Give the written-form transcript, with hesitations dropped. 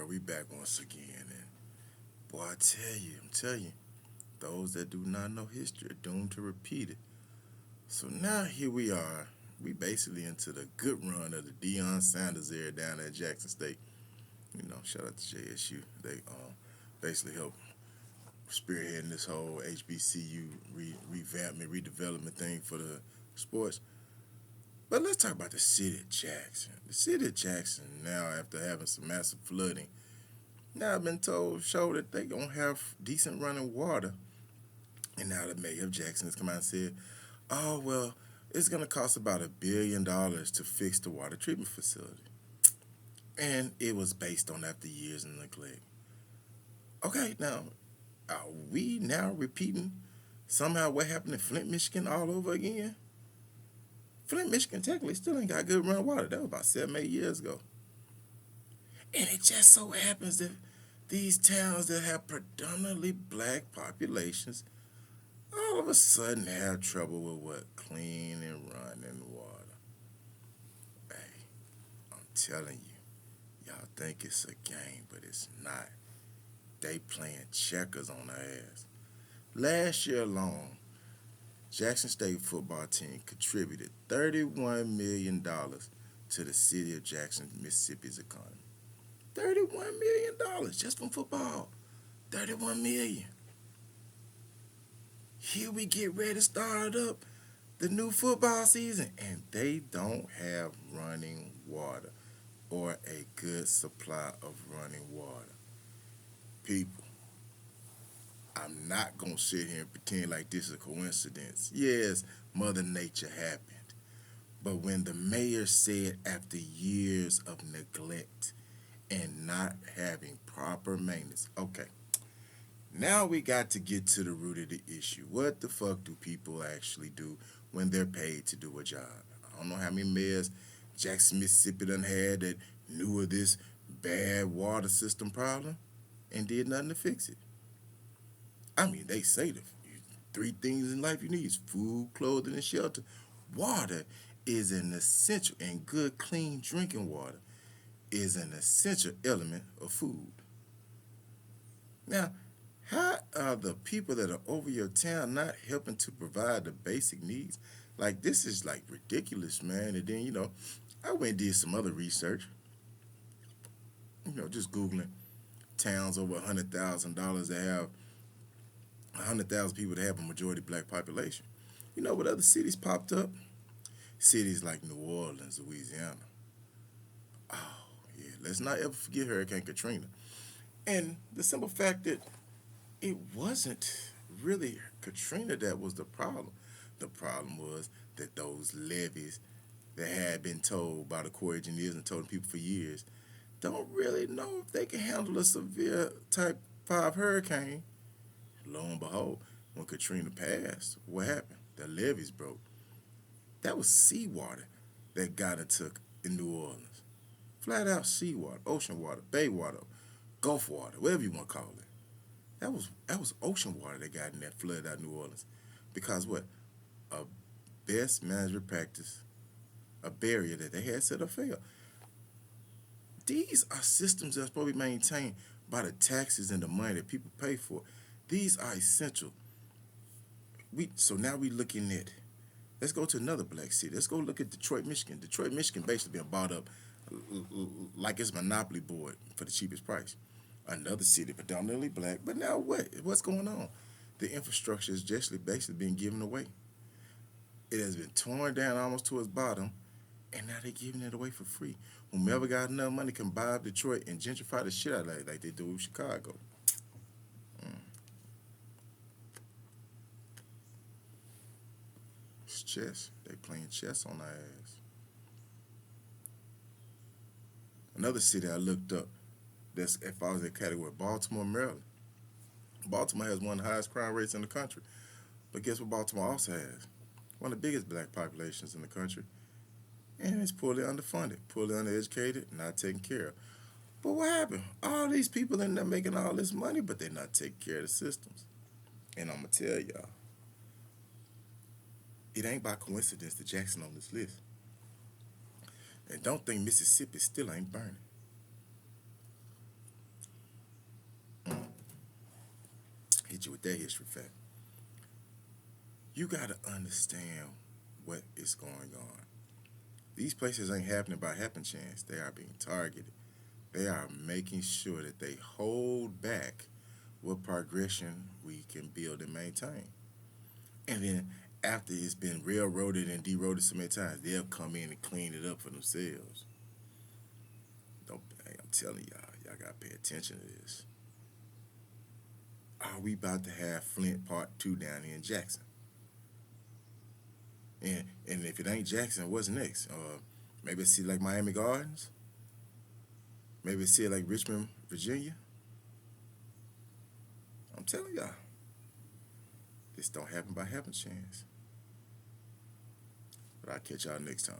world, we back once again, and boy, I'm telling you, those that do not know history are doomed to repeat it. So now here we are. We basically into the good run of the Deion Sanders era down at Jackson State. Shout out to JSU. They basically helped spearheading this whole HBCU revampment, redevelopment thing for the sports. But let's talk about the city of Jackson. The city of Jackson now, after having some massive flooding, now I've been told show that they gonna have decent running water. And now the mayor of Jackson has come out and said, "Oh well, it's gonna cost about $1 billion to fix the water treatment facility." And it was based on after years of neglect. Okay, now are we now repeating somehow what happened in Flint, Michigan all over again? Flint, Michigan technically still ain't got good running water. That was about 7, 8 years ago. And it just so happens that these towns that have predominantly black populations all of a sudden have trouble with what? Clean and running water. Hey, I'm telling you, y'all think it's a game, but it's not. They playing checkers on our ass. Last year alone, Jackson State football team contributed $31 million to the city of Jackson, Mississippi's economy. $31 million just from football. 31 million. Here we get ready to start up the new football season, and they don't have running water or a good supply of running water. People, I'm not going to sit here and pretend like this is a coincidence. Yes, Mother Nature happened. But when the mayor said after years of neglect and not having proper maintenance, okay, now we got to get to the root of the issue. What the fuck do people actually do when they're paid to do a job? I don't know how many mayors Jackson, Mississippi done had that knew of this bad water system problem and did nothing to fix it. I mean, they say the three things in life you need is food, clothing, and shelter. Water is an essential, and good, clean drinking water is an essential element of food. Now, how are the people that are over your town not helping to provide the basic needs? Like, this is like ridiculous, man. And then, I went and did some other research, just Googling towns over $100,000 that have 100,000 people that have a majority black population. You know what other cities popped up? Cities like New Orleans, Louisiana. Oh, yeah, let's not ever forget Hurricane Katrina. And the simple fact that it wasn't really Katrina that was the problem. The problem was that those levees that had been told by the Corps of Engineers and told people for years don't really know if they can handle a severe type 5 hurricane. Lo and behold, when Katrina passed, what happened? The levees broke. That was seawater that got into in New Orleans. Flat out seawater, ocean water, bay water, Gulf water, whatever you want to call it. That was ocean water that got in that flooded out New Orleans. Because what? A best management practice, a barrier that they had set up failed. These are systems that are supposed to be maintained by the taxes and the money that people pay for. These are essential. So now we're looking at, let's go to another black city. Let's go look at Detroit, Michigan. Detroit, Michigan basically being bought up like it's a monopoly board for the cheapest price. Another city, predominantly black, but now what? What's going on? The infrastructure is just basically being given away. It has been torn down almost to its bottom, and now they're giving it away for free. Whomever got enough money can buy up Detroit and gentrify the shit out of it like they do with Chicago. Mm. It's chess. They playing chess on our ass. Another city I looked up that's if I was in the category, Baltimore, Maryland. Baltimore has one of the highest crime rates in the country. But guess what Baltimore also has? One of the biggest black populations in the country. And it's poorly underfunded, poorly undereducated, not taken care of. But what happened? All these people end up making all this money, but they're not taking care of the systems. And I'm going to tell y'all, it ain't by coincidence that Jackson on this list. And don't think Mississippi still ain't burning. hit you with that history fact. You got to understand what is going on. These places ain't happening by happen chance. They are being targeted. They are making sure that they hold back what progression we can build and maintain. And then after it's been railroaded and deroded so many times, they'll come in and clean it up for themselves. Don't, hey, I'm telling y'all gotta pay attention to this. Are we about to have Flint Part 2 down here in Jackson? And if it ain't Jackson, what's next? Maybe see like Miami Gardens. Maybe see it like Richmond, Virginia. I'm telling y'all, this don't happen by happen chance. But I'll catch y'all next time.